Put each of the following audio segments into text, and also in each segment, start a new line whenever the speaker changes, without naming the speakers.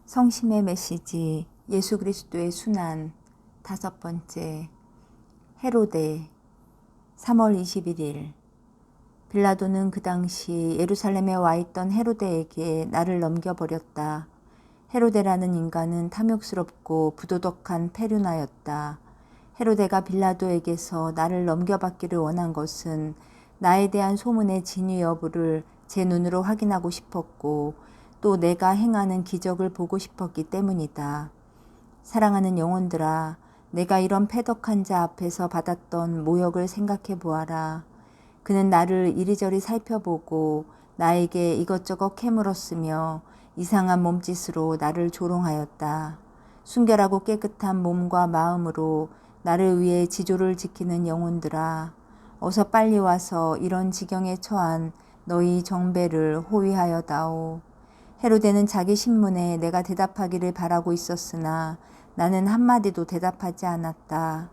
성심의 메시지 예수 그리스도의 순환 5번째 헤로데 3월 21일 빌라도는 그 당시 예루살렘에 와 있던 헤로데에게 나를 넘겨버렸다. 헤로데라는 인간은 탐욕스럽고 부도덕한 페류나였다. 헤로데가 빌라도에게서 나를 넘겨받기를 원한 것은 나에 대한 소문의 진위 여부를 제 눈으로 확인하고 싶었고 또 내가 행하는 기적을 보고 싶었기 때문이다. 사랑하는 영혼들아, 내가 이런 패덕한 자 앞에서 받았던 모욕을 생각해 보아라. 그는 나를 이리저리 살펴보고 나에게 이것저것 캐물었으며 이상한 몸짓으로 나를 조롱하였다. 순결하고 깨끗한 몸과 마음으로 나를 위해 지조를 지키는 영혼들아, 어서 빨리 와서 이런 지경에 처한 너희 정배를 호위하여다오. 헤로데는 자기 신문에 내가 대답하기를 바라고 있었으나 나는 한마디도 대답하지 않았다.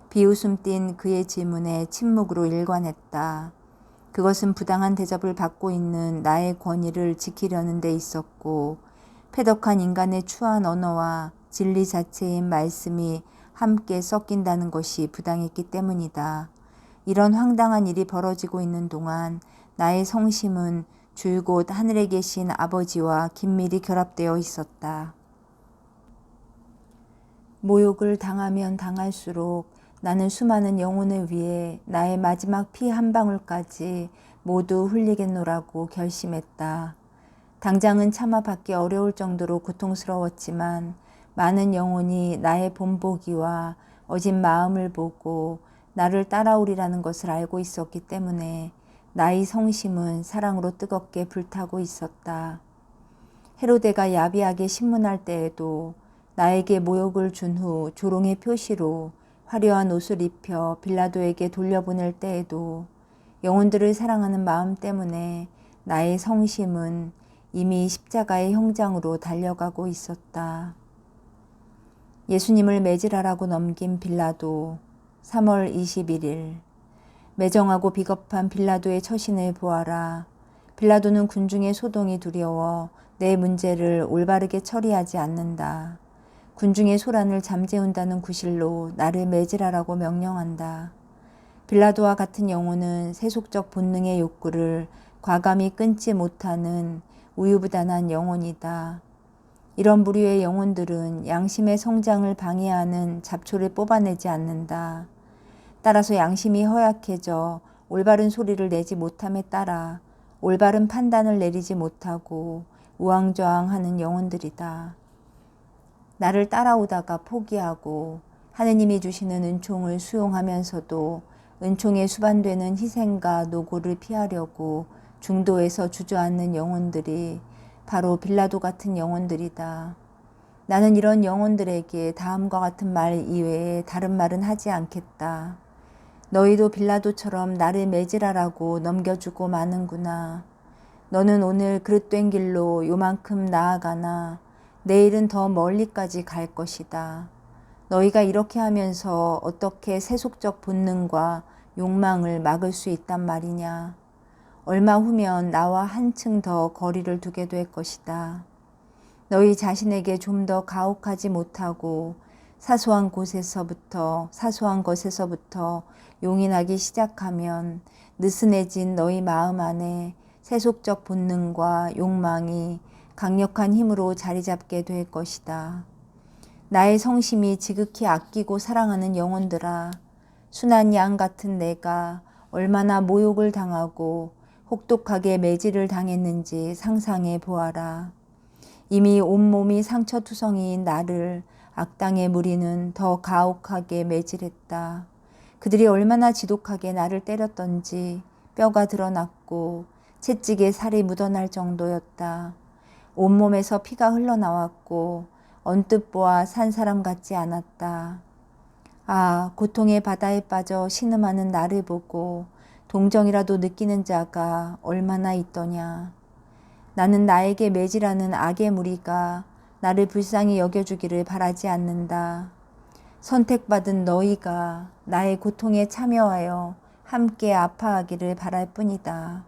비웃음 띤 그의 질문에 침묵으로 일관했다. 그것은 부당한 대접을 받고 있는 나의 권위를 지키려는 데 있었고 패덕한 인간의 추한 언어와 진리 자체인 말씀이 함께 섞인다는 것이 부당했기 때문이다. 이런 황당한 일이 벌어지고 있는 동안 나의 성심은 줄곧 하늘에 계신 아버지와 긴밀히 결합되어 있었다. 모욕을 당하면 당할수록 나는 수많은 영혼을 위해 나의 마지막 피 한 방울까지 모두 흘리겠노라고 결심했다. 당장은 참아 받기 어려울 정도로 고통스러웠지만 많은 영혼이 나의 본보기와 어진 마음을 보고 나를 따라오리라는 것을 알고 있었기 때문에 나의 성심은 사랑으로 뜨겁게 불타고 있었다. 헤로데가 야비하게 신문할 때에도 나에게 모욕을 준 후 조롱의 표시로 화려한 옷을 입혀 빌라도에게 돌려보낼 때에도 영혼들을 사랑하는 마음 때문에 나의 성심은 이미 십자가의 형장으로 달려가고 있었다. 예수님을 매질하라고 넘긴 빌라도 3월 21일 매정하고 비겁한 빌라도의 처신을 보아라. 빌라도는 군중의 소동이 두려워 내 문제를 올바르게 처리하지 않는다. 군중의 소란을 잠재운다는 구실로 나를 매질하라고 명령한다. 빌라도와 같은 영혼은 세속적 본능의 욕구를 과감히 끊지 못하는 우유부단한 영혼이다. 이런 부류의 영혼들은 양심의 성장을 방해하는 잡초를 뽑아내지 않는다. 따라서 양심이 허약해져 올바른 소리를 내지 못함에 따라 올바른 판단을 내리지 못하고 우왕좌왕하는 영혼들이다. 나를 따라오다가 포기하고 하느님이 주시는 은총을 수용하면서도 은총에 수반되는 희생과 노고를 피하려고 중도에서 주저앉는 영혼들이 바로 빌라도 같은 영혼들이다. 나는 이런 영혼들에게 다음과 같은 말 이외에 다른 말은 하지 않겠다. 너희도 빌라도처럼 나를 매질하라고 넘겨주고 마는구나. 너는 오늘 그릇된 길로 요만큼 나아가나 내일은 더 멀리까지 갈 것이다. 너희가 이렇게 하면서 어떻게 세속적 본능과 욕망을 막을 수 있단 말이냐. 얼마 후면 나와 한층 더 거리를 두게 될 것이다. 너희 자신에게 좀 더 가혹하지 못하고 사소한 것에서부터 용인하기 시작하면 느슨해진 너희 마음 안에 세속적 본능과 욕망이 강력한 힘으로 자리 잡게 될 것이다. 나의 성심이 지극히 아끼고 사랑하는 영혼들아, 순한 양 같은 내가 얼마나 모욕을 당하고 혹독하게 매질을 당했는지 상상해 보아라. 이미 온몸이 상처투성이인 나를 악당의 무리는 더 가혹하게 매질했다. 그들이 얼마나 지독하게 나를 때렸던지 뼈가 드러났고 채찍에 살이 묻어날 정도였다. 온몸에서 피가 흘러나왔고 언뜻 보아 산 사람 같지 않았다. 아, 고통의 바다에 빠져 신음하는 나를 보고 동정이라도 느끼는 자가 얼마나 있더냐. 나는 나에게 매질하는 악의 무리가 나를 불쌍히 여겨주기를 바라지 않는다. 선택받은 너희가 나의 고통에 참여하여 함께 아파하기를 바랄 뿐이다.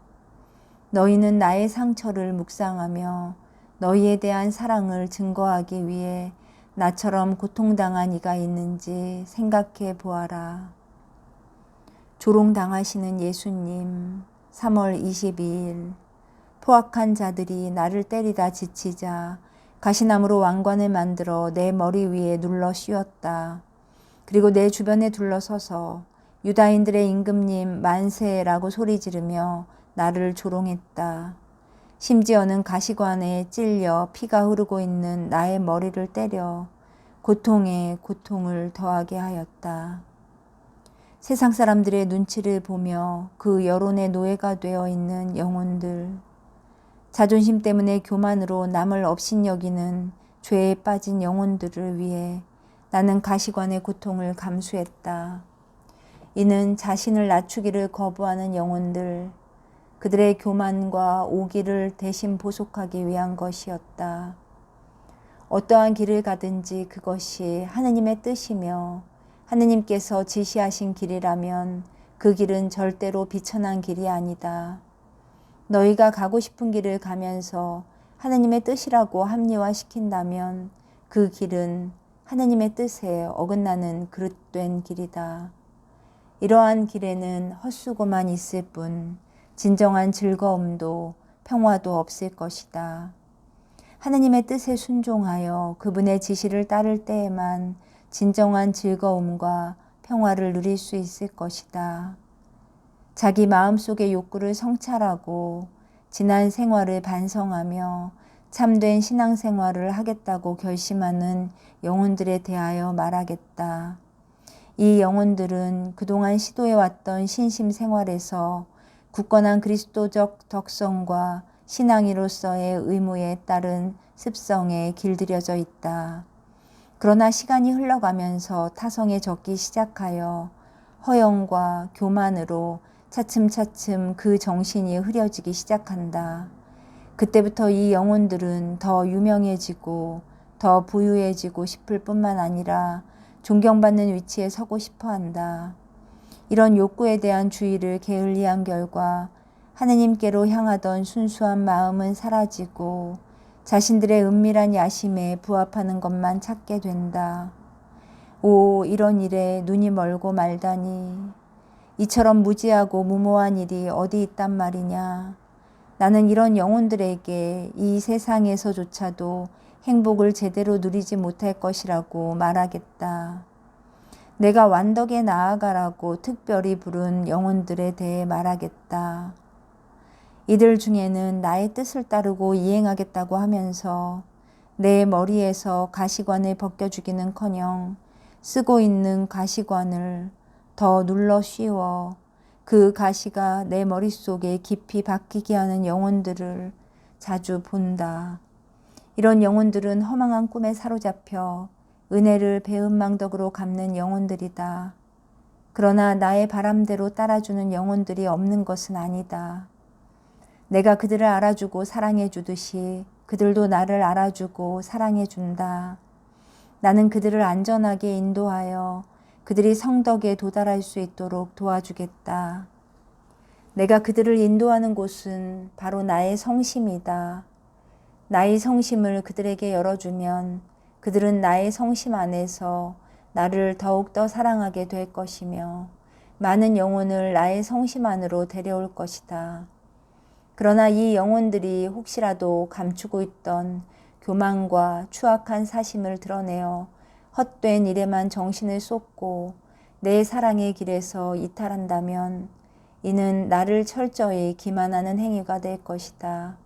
너희는 나의 상처를 묵상하며 너희에 대한 사랑을 증거하기 위해 나처럼 고통당한 이가 있는지 생각해 보아라. 조롱당하시는 예수님. 3월 22일. 포악한 자들이 나를 때리다 지치자 가시나무로 왕관을 만들어 내 머리 위에 눌러 씌웠다. 그리고 내 주변에 둘러서서 유다인들의 임금님 만세라고 소리 지르며 나를 조롱했다. 심지어는 가시관에 찔려 피가 흐르고 있는 나의 머리를 때려 고통에 고통을 더하게 하였다. 세상 사람들의 눈치를 보며 그 여론의 노예가 되어 있는 영혼들, 자존심 때문에 교만으로 남을 업신여기는 죄에 빠진 영혼들을 위해 나는 가시관의 고통을 감수했다. 이는 자신을 낮추기를 거부하는 영혼들, 그들의 교만과 오기를 대신 보속하기 위한 것이었다. 어떠한 길을 가든지 그것이 하느님의 뜻이며 하느님께서 지시하신 길이라면 그 길은 절대로 비천한 길이 아니다. 너희가 가고 싶은 길을 가면서 하느님의 뜻이라고 합리화시킨다면 그 길은 하느님의 뜻에 어긋나는 그릇된 길이다. 이러한 길에는 헛수고만 있을 뿐 진정한 즐거움도 평화도 없을 것이다. 하느님의 뜻에 순종하여 그분의 지시를 따를 때에만 진정한 즐거움과 평화를 누릴 수 있을 것이다. 자기 마음속의 욕구를 성찰하고 지난 생활을 반성하며 참된 신앙생활을 하겠다고 결심하는 영혼들에 대하여 말하겠다. 이 영혼들은 그동안 시도해왔던 신심생활에서 굳건한 그리스도적 덕성과 신앙인으로서의 의무에 따른 습성에 길들여져 있다. 그러나 시간이 흘러가면서 타성에 젖기 시작하여 허영과 교만으로 차츰차츰 그 정신이 흐려지기 시작한다. 그때부터 이 영혼들은 더 유명해지고 더 부유해지고 싶을 뿐만 아니라 존경받는 위치에 서고 싶어 한다. 이런 욕구에 대한 주의를 게을리한 결과 하느님께로 향하던 순수한 마음은 사라지고 자신들의 은밀한 야심에 부합하는 것만 찾게 된다. 오, 이런 일에 눈이 멀고 말다니. 이처럼 무지하고 무모한 일이 어디 있단 말이냐. 나는 이런 영혼들에게 이 세상에서조차도 행복을 제대로 누리지 못할 것이라고 말하겠다. 내가 완덕에 나아가라고 특별히 부른 영혼들에 대해 말하겠다. 이들 중에는 나의 뜻을 따르고 이행하겠다고 하면서 내 머리에서 가시관을 벗겨주기는커녕 쓰고 있는 가시관을 더 눌러 씌워 그 가시가 내 머릿속에 깊이 박히게 하는 영혼들을 자주 본다. 이런 영혼들은 허망한 꿈에 사로잡혀 은혜를 배은망덕으로 갚는 영혼들이다. 그러나 나의 바람대로 따라주는 영혼들이 없는 것은 아니다. 내가 그들을 알아주고 사랑해 주듯이 그들도 나를 알아주고 사랑해 준다. 나는 그들을 안전하게 인도하여 그들이 성덕에 도달할 수 있도록 도와주겠다. 내가 그들을 인도하는 곳은 바로 나의 성심이다. 나의 성심을 그들에게 열어주면 그들은 나의 성심 안에서 나를 더욱더 사랑하게 될 것이며 많은 영혼을 나의 성심 안으로 데려올 것이다. 그러나 이 영혼들이 혹시라도 감추고 있던 교만과 추악한 사심을 드러내어 헛된 일에만 정신을 쏟고 내 사랑의 길에서 이탈한다면 이는 나를 철저히 기만하는 행위가 될 것이다.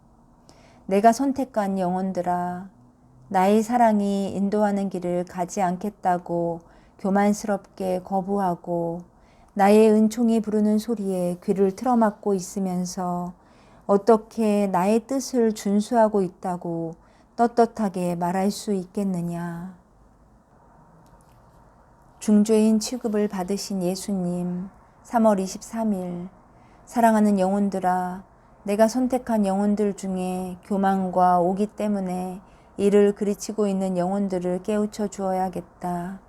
내가 선택한 영혼들아, 나의 사랑이 인도하는 길을 가지 않겠다고 교만스럽게 거부하고 나의 은총이 부르는 소리에 귀를 틀어막고 있으면서 어떻게 나의 뜻을 준수하고 있다고 떳떳하게 말할 수 있겠느냐. 중죄인 취급을 받으신 예수님. 3월 23일. 사랑하는 영혼들아, 내가 선택한 영혼들 중에 교만과 오기 때문에 이를 그르치고 있는 영혼들을 깨우쳐 주어야겠다.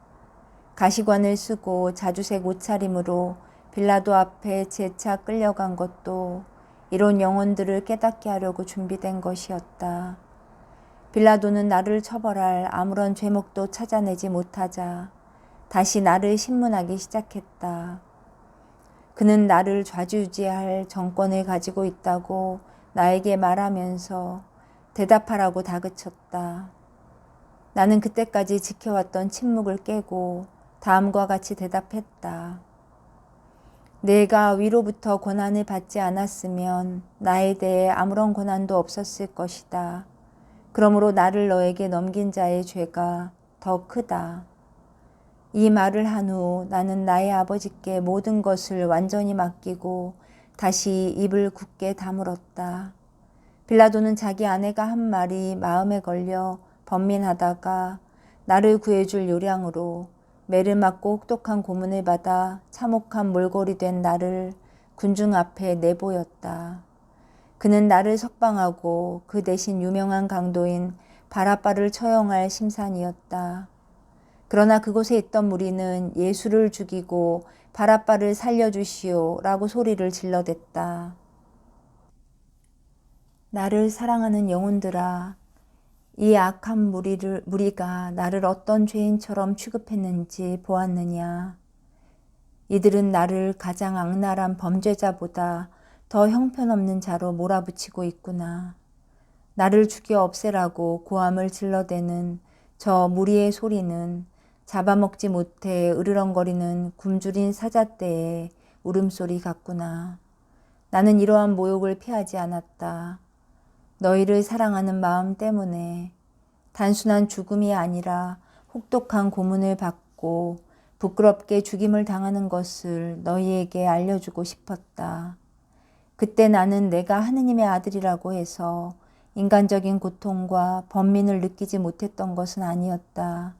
가시관을 쓰고 자주색 옷차림으로 빌라도 앞에 재차 끌려간 것도 이런 영혼들을 깨닫게 하려고 준비된 것이었다. 빌라도는 나를 처벌할 아무런 죄목도 찾아내지 못하자 다시 나를 신문하기 시작했다. 그는 나를 좌지우지할 정권을 가지고 있다고 나에게 말하면서 대답하라고 다그쳤다. 나는 그때까지 지켜왔던 침묵을 깨고 다음과 같이 대답했다. 내가 위로부터 권한을 받지 않았으면 나에 대해 아무런 권한도 없었을 것이다. 그러므로 나를 너에게 넘긴 자의 죄가 더 크다. 이 말을 한 후 나는 나의 아버지께 모든 것을 완전히 맡기고 다시 입을 굳게 다물었다. 빌라도는 자기 아내가 한 말이 마음에 걸려 번민하다가 나를 구해줄 요량으로 매를 맞고 혹독한 고문을 받아 참혹한 몰골이 된 나를 군중 앞에 내보였다. 그는 나를 석방하고 그 대신 유명한 강도인 바라바를 처형할 심산이었다. 그러나 그곳에 있던 무리는 예수를 죽이고 바라바를 살려주시오 라고 소리를 질러댔다. 나를 사랑하는 영혼들아, 이 악한 무리가 나를 어떤 죄인처럼 취급했는지 보았느냐. 이들은 나를 가장 악랄한 범죄자보다 더 형편없는 자로 몰아붙이고 있구나. 나를 죽여 없애라고 고함을 질러대는 저 무리의 소리는 잡아먹지 못해 으르렁거리는 굶주린 사자떼의 울음소리 같구나. 나는 이러한 모욕을 피하지 않았다. 너희를 사랑하는 마음 때문에 단순한 죽음이 아니라 혹독한 고문을 받고 부끄럽게 죽임을 당하는 것을 너희에게 알려주고 싶었다. 그때 나는 내가 하느님의 아들이라고 해서 인간적인 고통과 번민을 느끼지 못했던 것은 아니었다.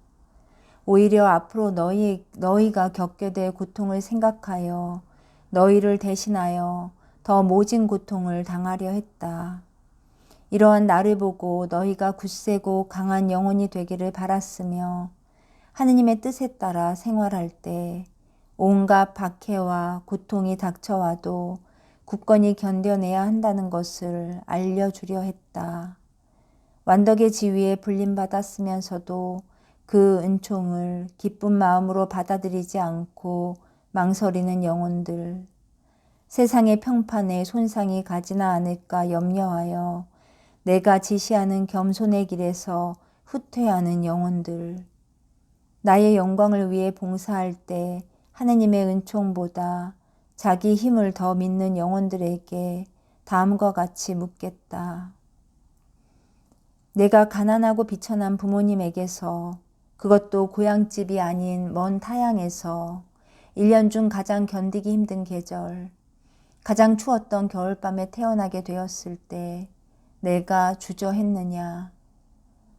오히려 앞으로 너희가 겪게 될 고통을 생각하여 너희를 대신하여 더 모진 고통을 당하려 했다. 이러한 나를 보고 너희가 굳세고 강한 영혼이 되기를 바랐으며 하느님의 뜻에 따라 생활할 때 온갖 박해와 고통이 닥쳐와도 굳건히 견뎌내야 한다는 것을 알려주려 했다. 완덕의 지위에 불림받았으면서도 그 은총을 기쁜 마음으로 받아들이지 않고 망설이는 영혼들, 세상의 평판에 손상이 가지나 않을까 염려하여 내가 지시하는 겸손의 길에서 후퇴하는 영혼들, 나의 영광을 위해 봉사할 때 하느님의 은총보다 자기 힘을 더 믿는 영혼들에게 다음과 같이 묻겠다. 내가 가난하고 비천한 부모님에게서, 그것도 고향집이 아닌 먼 타향에서 1년 중 가장 견디기 힘든 계절, 가장 추웠던 겨울밤에 태어나게 되었을 때 내가 주저했느냐,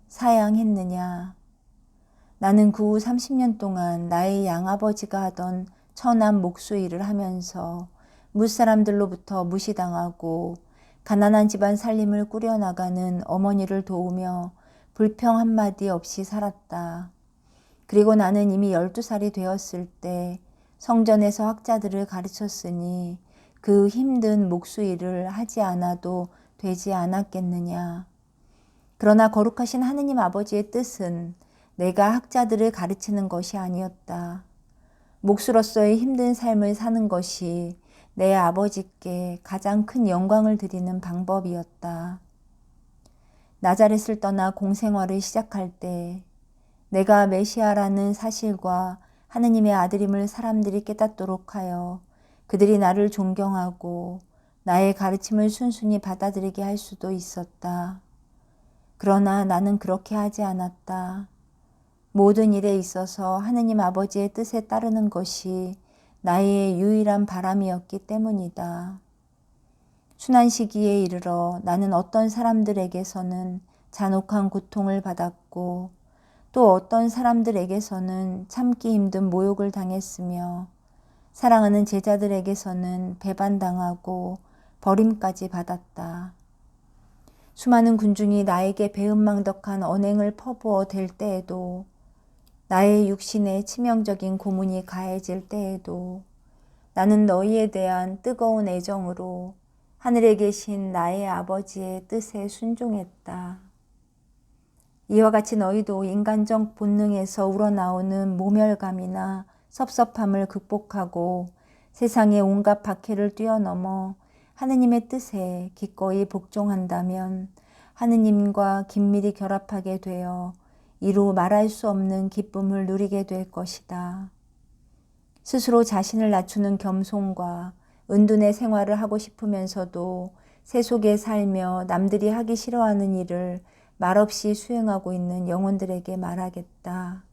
사양했느냐. 나는 그 후 30년 동안 나의 양아버지가 하던 천한 목수일을 하면서 무사람들로부터 무시당하고 가난한 집안 살림을 꾸려나가는 어머니를 도우며 불평 한마디 없이 살았다. 그리고 나는 이미 12살이 되었을 때 성전에서 학자들을 가르쳤으니 그 힘든 목수일을 하지 않아도 되지 않았겠느냐. 그러나 거룩하신 하느님 아버지의 뜻은 내가 학자들을 가르치는 것이 아니었다. 목수로서의 힘든 삶을 사는 것이 내 아버지께 가장 큰 영광을 드리는 방법이었다. 나자렛을 떠나 공생활을 시작할 때 내가 메시아라는 사실과 하느님의 아들임을 사람들이 깨닫도록 하여 그들이 나를 존경하고 나의 가르침을 순순히 받아들이게 할 수도 있었다. 그러나 나는 그렇게 하지 않았다. 모든 일에 있어서 하느님 아버지의 뜻에 따르는 것이 나의 유일한 바람이었기 때문이다. 순환 시기에 이르러 나는 어떤 사람들에게서는 잔혹한 고통을 받았고 또 어떤 사람들에게서는 참기 힘든 모욕을 당했으며 사랑하는 제자들에게서는 배반당하고 버림까지 받았다. 수많은 군중이 나에게 배은망덕한 언행을 퍼부어 댈 때에도, 나의 육신에 치명적인 고문이 가해질 때에도 나는 너희에 대한 뜨거운 애정으로 하늘에 계신 나의 아버지의 뜻에 순종했다. 이와 같이 너희도 인간적 본능에서 우러나오는 모멸감이나 섭섭함을 극복하고 세상의 온갖 박해를 뛰어넘어 하느님의 뜻에 기꺼이 복종한다면 하느님과 긴밀히 결합하게 되어 이루 말할 수 없는 기쁨을 누리게 될 것이다. 스스로 자신을 낮추는 겸손과 은둔의 생활을 하고 싶으면서도 세속에 살며 남들이 하기 싫어하는 일을 말없이 수행하고 있는 영혼들에게 말하겠다.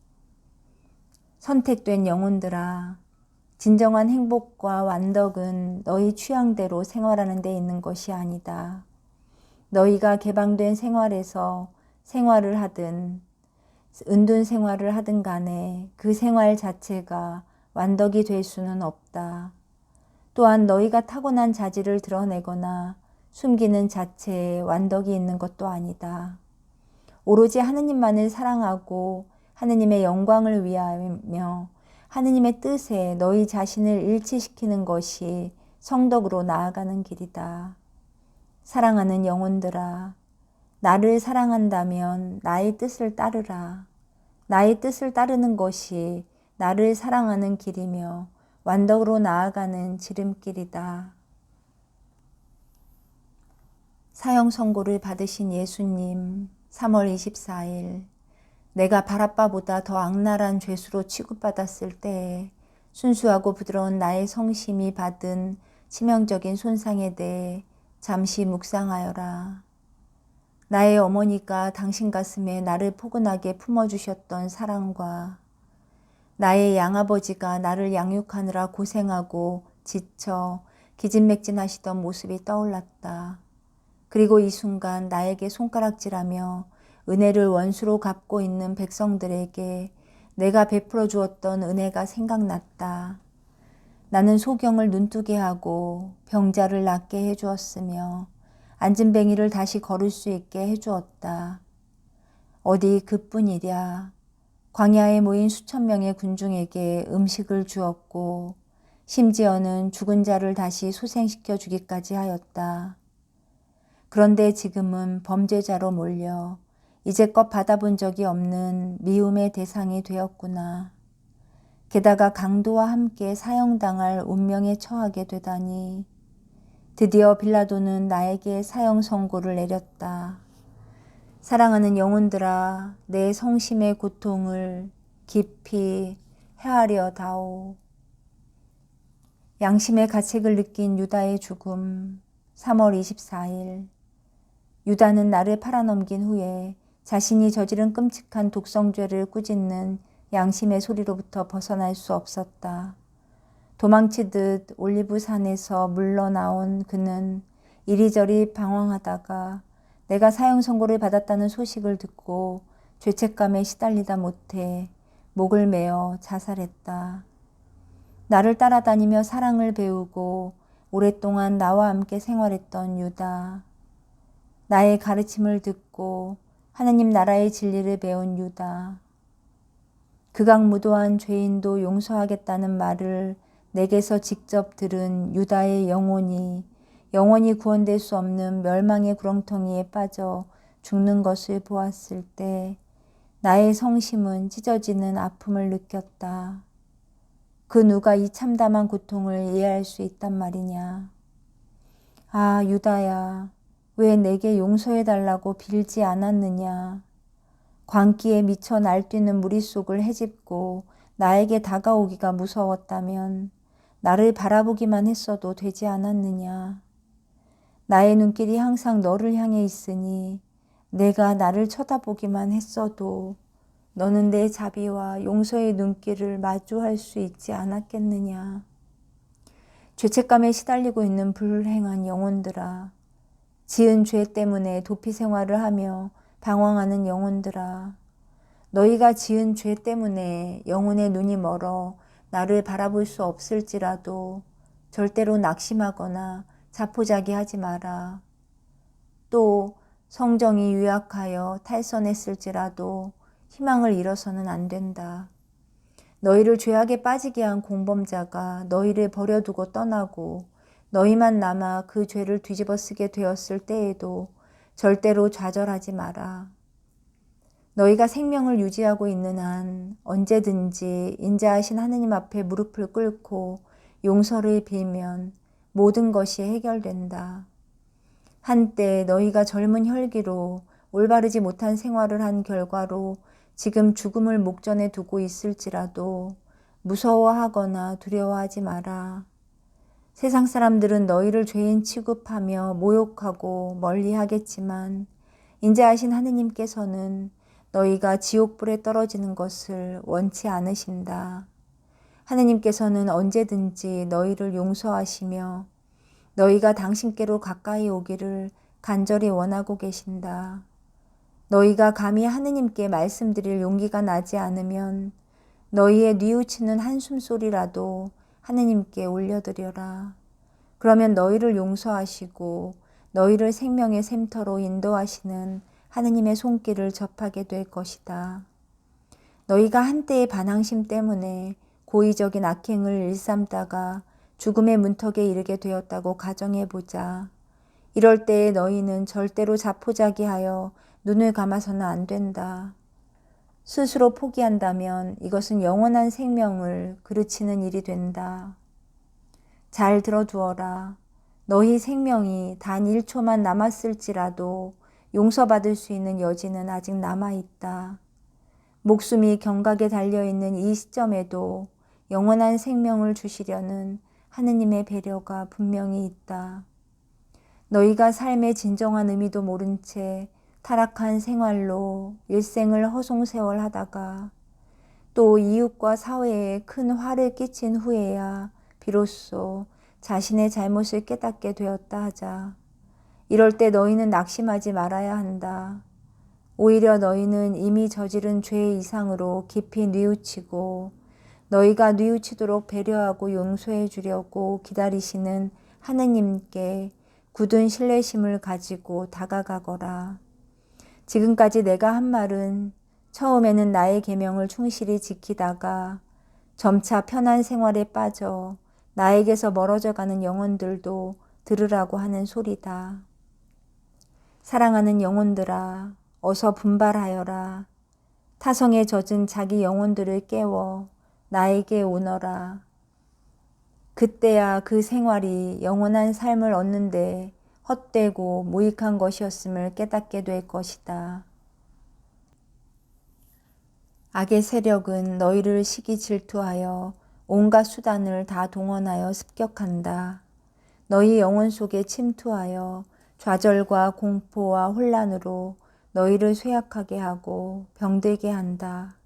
선택된 영혼들아, 진정한 행복과 완덕은 너희 취향대로 생활하는 데 있는 것이 아니다. 너희가 개방된 생활에서 생활을 하든 은둔 생활을 하든 간에 그 생활 자체가 완덕이 될 수는 없다. 또한 너희가 타고난 자질을 드러내거나 숨기는 자체에 완덕이 있는 것도 아니다. 오로지 하느님만을 사랑하고 하느님의 영광을 위하며 하느님의 뜻에 너희 자신을 일치시키는 것이 성덕으로 나아가는 길이다. 사랑하는 영혼들아, 나를 사랑한다면 나의 뜻을 따르라. 나의 뜻을 따르는 것이 나를 사랑하는 길이며 완덕으로 나아가는 지름길이다. 사형 선고를 받으신 예수님, 3월 24일, 내가 바라빠보다 더 악랄한 죄수로 취급받았을 때에 순수하고 부드러운 나의 성심이 받은 치명적인 손상에 대해 잠시 묵상하여라. 나의 어머니가 당신 가슴에 나를 포근하게 품어주셨던 사랑과 나의 양아버지가 나를 양육하느라 고생하고 지쳐 기진맥진하시던 모습이 떠올랐다. 그리고 이 순간 나에게 손가락질하며 은혜를 원수로 갚고 있는 백성들에게 내가 베풀어 주었던 은혜가 생각났다. 나는 소경을 눈뜨게 하고 병자를 낫게 해주었으며 안진뱅이를 다시 걸을 수 있게 해주었다. 어디 그뿐이랴. 광야에 모인 수천 명의 군중에게 음식을 주었고 심지어는 죽은 자를 다시 소생시켜 주기까지 하였다. 그런데 지금은 범죄자로 몰려 이제껏 받아본 적이 없는 미움의 대상이 되었구나. 게다가 강도와 함께 사형당할 운명에 처하게 되다니. 드디어 빌라도는 나에게 사형 선고를 내렸다. 사랑하는 영혼들아, 내 성심의 고통을 깊이 헤아려 다오. 양심의 가책을 느낀 유다의 죽음, 3월 24일. 유다는 나를 팔아넘긴 후에 자신이 저지른 끔찍한 독성죄를 꾸짖는 양심의 소리로부터 벗어날 수 없었다. 도망치듯 올리브산에서 물러나온 그는 이리저리 방황하다가 내가 사형 선고를 받았다는 소식을 듣고 죄책감에 시달리다 못해 목을 메어 자살했다. 나를 따라다니며 사랑을 배우고 오랫동안 나와 함께 생활했던 유다. 나의 가르침을 듣고 하느님 나라의 진리를 배운 유다. 극악무도한 죄인도 용서하겠다는 말을 내게서 직접 들은 유다의 영혼이 영원히 구원될 수 없는 멸망의 구렁텅이에 빠져 죽는 것을 보았을 때 나의 성심은 찢어지는 아픔을 느꼈다. 그 누가 이 참담한 고통을 이해할 수 있단 말이냐. 아, 유다야, 왜 내게 용서해달라고 빌지 않았느냐. 광기에 미쳐 날뛰는 무리 속을 헤집고 나에게 다가오기가 무서웠다면 나를 바라보기만 했어도 되지 않았느냐. 나의 눈길이 항상 너를 향해 있으니 내가 나를 쳐다보기만 했어도 너는 내 자비와 용서의 눈길을 마주할 수 있지 않았겠느냐. 죄책감에 시달리고 있는 불행한 영혼들아, 지은 죄 때문에 도피 생활을 하며 방황하는 영혼들아, 너희가 지은 죄 때문에 영혼의 눈이 멀어 나를 바라볼 수 없을지라도 절대로 낙심하거나 자포자기하지 마라. 또 성정이 유약하여 탈선했을지라도 희망을 잃어서는 안 된다. 너희를 죄악에 빠지게 한 공범자가 너희를 버려두고 떠나고 너희만 남아 그 죄를 뒤집어 쓰게 되었을 때에도 절대로 좌절하지 마라. 너희가 생명을 유지하고 있는 한 언제든지 인자하신 하느님 앞에 무릎을 꿇고 용서를 빌면 모든 것이 해결된다. 한때 너희가 젊은 혈기로 올바르지 못한 생활을 한 결과로 지금 죽음을 목전에 두고 있을지라도 무서워하거나 두려워하지 마라. 세상 사람들은 너희를 죄인 취급하며 모욕하고 멀리하겠지만 인자하신 하느님께서는 너희가 지옥불에 떨어지는 것을 원치 않으신다. 하느님께서는 언제든지 너희를 용서하시며 너희가 당신께로 가까이 오기를 간절히 원하고 계신다. 너희가 감히 하느님께 말씀드릴 용기가 나지 않으면 너희의 뉘우치는 한숨 소리라도 하느님께 올려드려라. 그러면 너희를 용서하시고 너희를 생명의 샘터로 인도하시는 하느님의 손길을 접하게 될 것이다. 너희가 한때의 반항심 때문에 고의적인 악행을 일삼다가 죽음의 문턱에 이르게 되었다고 가정해보자. 이럴 때에 너희는 절대로 자포자기하여 눈을 감아서는 안 된다. 스스로 포기한다면 이것은 영원한 생명을 그르치는 일이 된다. 잘 들어두어라. 너희 생명이 단 1초만 남았을지라도 용서받을 수 있는 여지는 아직 남아있다. 목숨이 경각에 달려있는 이 시점에도 영원한 생명을 주시려는 하느님의 배려가 분명히 있다. 너희가 삶의 진정한 의미도 모른 채 타락한 생활로 일생을 허송세월하다가 또 이웃과 사회에 큰 화를 끼친 후에야 비로소 자신의 잘못을 깨닫게 되었다 하자. 이럴 때 너희는 낙심하지 말아야 한다. 오히려 너희는 이미 저지른 죄의 이상으로 깊이 뉘우치고 너희가 뉘우치도록 배려하고 용서해 주려고 기다리시는 하느님께 굳은 신뢰심을 가지고 다가가거라. 지금까지 내가 한 말은 처음에는 나의 계명을 충실히 지키다가 점차 편한 생활에 빠져 나에게서 멀어져 가는 영혼들도 들으라고 하는 소리다. 사랑하는 영혼들아, 어서 분발하여라. 타성에 젖은 자기 영혼들을 깨워 나에게 오너라. 그때야 그 생활이 영원한 삶을 얻는데 헛되고 무익한 것이었음을 깨닫게 될 것이다. 악의 세력은 너희를 시기 질투하여 온갖 수단을 다 동원하여 습격한다. 너희 영혼 속에 침투하여 좌절과 공포와 혼란으로 너희를 쇠약하게 하고 병들게 한다.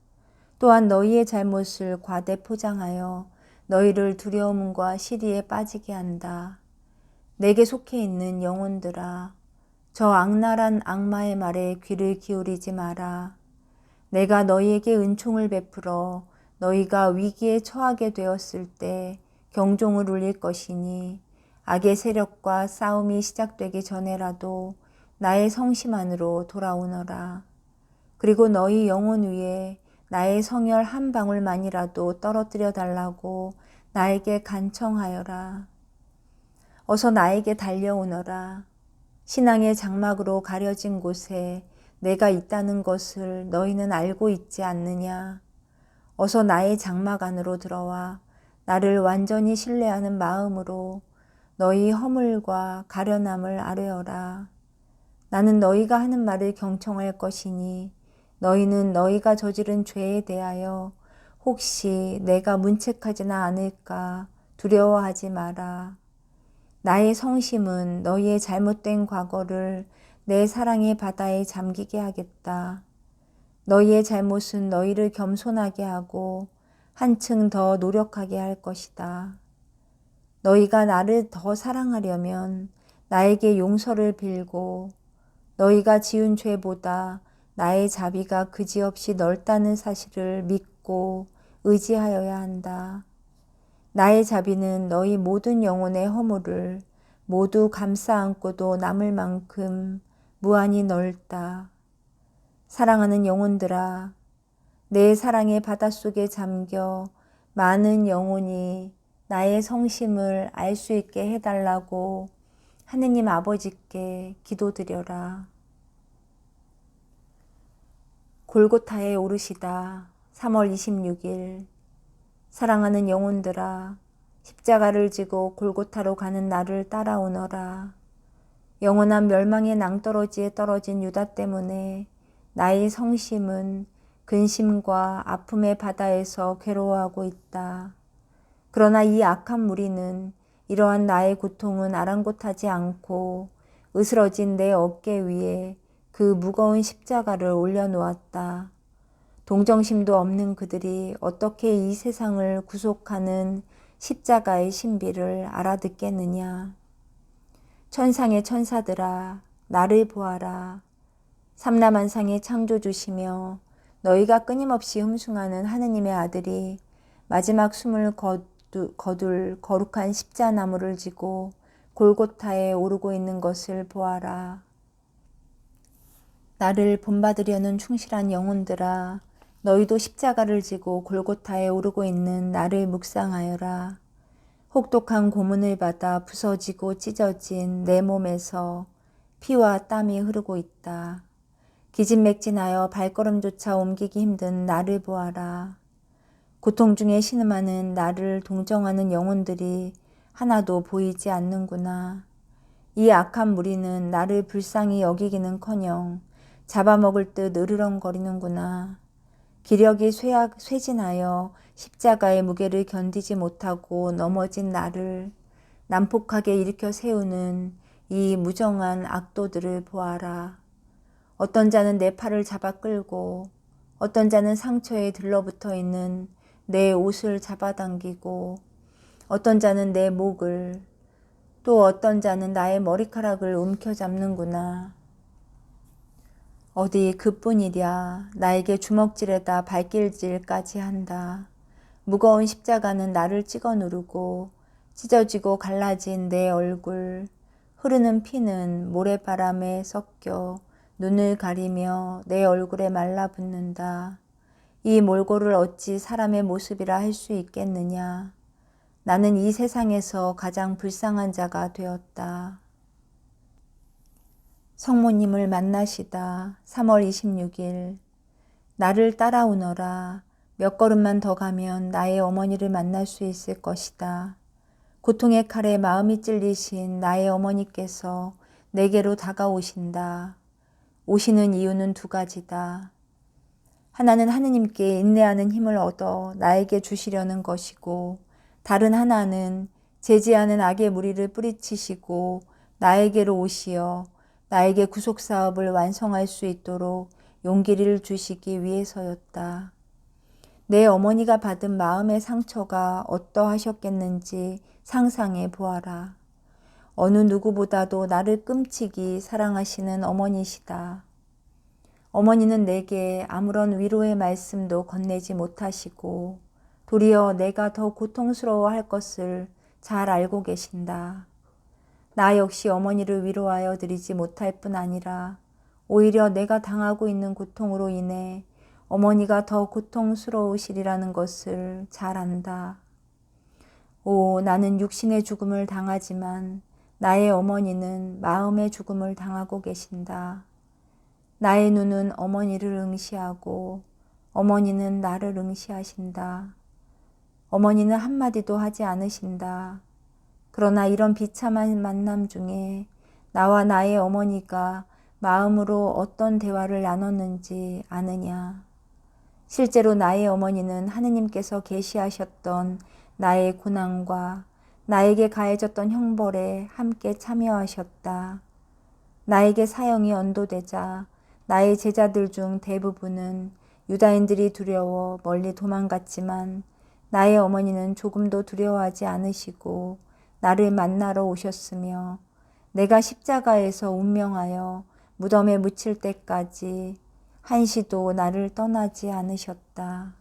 또한 너희의 잘못을 과대 포장하여 너희를 두려움과 시리에 빠지게 한다. 내게 속해 있는 영혼들아, 저 악랄한 악마의 말에 귀를 기울이지 마라. 내가 너희에게 은총을 베풀어 너희가 위기에 처하게 되었을 때 경종을 울릴 것이니 악의 세력과 싸움이 시작되기 전에라도 나의 성심 안으로 돌아오너라. 그리고 너희 영혼 위에 나의 성혈 한 방울만이라도 떨어뜨려 달라고 나에게 간청하여라. 어서 나에게 달려오너라. 신앙의 장막으로 가려진 곳에 내가 있다는 것을 너희는 알고 있지 않느냐. 어서 나의 장막 안으로 들어와 나를 완전히 신뢰하는 마음으로 너희 허물과 가련함을 아뢰어라. 나는 너희가 하는 말을 경청할 것이니 너희는 너희가 저지른 죄에 대하여 혹시 내가 문책하지나 않을까 두려워하지 마라. 나의 성심은 너희의 잘못된 과거를 내 사랑의 바다에 잠기게 하겠다. 너희의 잘못은 너희를 겸손하게 하고 한층 더 노력하게 할 것이다. 너희가 나를 더 사랑하려면 나에게 용서를 빌고 너희가 지은 죄보다 나의 자비가 그지없이 넓다는 사실을 믿고 의지하여야 한다. 나의 자비는 너희 모든 영혼의 허물을 모두 감싸 안고도 남을 만큼 무한히 넓다. 사랑하는 영혼들아, 내 사랑의 바닷속에 잠겨 많은 영혼이 나의 성심을 알 수 있게 해달라고 하느님 아버지께 기도드려라. 골고타에 오르시다. 3월 26일. 사랑하는 영혼들아, 십자가를 지고 골고타로 가는 나를 따라오너라. 영원한 멸망의 낭떠러지에 떨어진 유다 때문에 나의 성심은 근심과 아픔의 바다에서 괴로워하고 있다. 그러나 이 악한 무리는 이러한 나의 고통은 아랑곳하지 않고 으스러진 내 어깨 위에 그 무거운 십자가를 올려놓았다. 동정심도 없는 그들이 어떻게 이 세상을 구속하는 십자가의 신비를 알아듣겠느냐. 천상의 천사들아, 나를 보아라. 삼라만상의 창조주시며 너희가 끊임없이 흠숭하는 하느님의 아들이 마지막 숨을 거둘 거룩한 십자나무를 지고 골고타에 오르고 있는 것을 보아라. 나를 본받으려는 충실한 영혼들아, 너희도 십자가를 지고 골고타에 오르고 있는 나를 묵상하여라. 혹독한 고문을 받아 부서지고 찢어진 내 몸에서 피와 땀이 흐르고 있다. 기진맥진하여 발걸음조차 옮기기 힘든 나를 보아라. 고통 중에 신음하는 나를 동정하는 영혼들이 하나도 보이지 않는구나. 이 악한 무리는 나를 불쌍히 여기기는커녕 잡아먹을 듯 으르렁거리는구나. 기력이 쇠진하여 십자가의 무게를 견디지 못하고 넘어진 나를 난폭하게 일으켜 세우는 이 무정한 악도들을 보아라. 어떤 자는 내 팔을 잡아 끌고 어떤 자는 상처에 들러붙어 있는 내 옷을 잡아당기고 어떤 자는 내 목을 또 어떤 자는 나의 머리카락을 움켜잡는구나. 어디 그뿐이랴. 나에게 주먹질에다 발길질까지 한다. 무거운 십자가는 나를 찍어 누르고 찢어지고 갈라진 내 얼굴, 흐르는 피는 모래바람에 섞여 눈을 가리며 내 얼굴에 말라붙는다. 이 몰골을 어찌 사람의 모습이라 할 수 있겠느냐. 나는 이 세상에서 가장 불쌍한 자가 되었다. 성모님을 만나시다. 3월 26일. 나를 따라오너라. 몇 걸음만 더 가면 나의 어머니를 만날 수 있을 것이다. 고통의 칼에 마음이 찔리신 나의 어머니께서 내게로 다가오신다. 오시는 이유는 두 가지다. 하나는 하느님께 인내하는 힘을 얻어 나에게 주시려는 것이고, 다른 하나는 제지하는 악의 무리를 뿌리치시고 나에게로 오시어 나에게 구속사업을 완성할 수 있도록 용기를 주시기 위해서였다. 내 어머니가 받은 마음의 상처가 어떠하셨겠는지 상상해 보아라. 어느 누구보다도 나를 끔찍이 사랑하시는 어머니시다. 어머니는 내게 아무런 위로의 말씀도 건네지 못하시고 도리어 내가 더 고통스러워할 것을 잘 알고 계신다. 나 역시 어머니를 위로하여 드리지 못할 뿐 아니라 오히려 내가 당하고 있는 고통으로 인해 어머니가 더 고통스러우시리라는 것을 잘 안다. 오, 나는 육신의 죽음을 당하지만 나의 어머니는 마음의 죽음을 당하고 계신다. 나의 눈은 어머니를 응시하고 어머니는 나를 응시하신다. 어머니는 한마디도 하지 않으신다. 그러나 이런 비참한 만남 중에 나와 나의 어머니가 마음으로 어떤 대화를 나눴는지 아느냐. 실제로 나의 어머니는 하느님께서 계시하셨던 나의 고난과 나에게 가해졌던 형벌에 함께 참여하셨다. 나에게 사형이 언도되자 나의 제자들 중 대부분은 유다인들이 두려워 멀리 도망갔지만 나의 어머니는 조금도 두려워하지 않으시고 나를 만나러 오셨으며 내가 십자가에서 운명하여 무덤에 묻힐 때까지 한시도 나를 떠나지 않으셨다.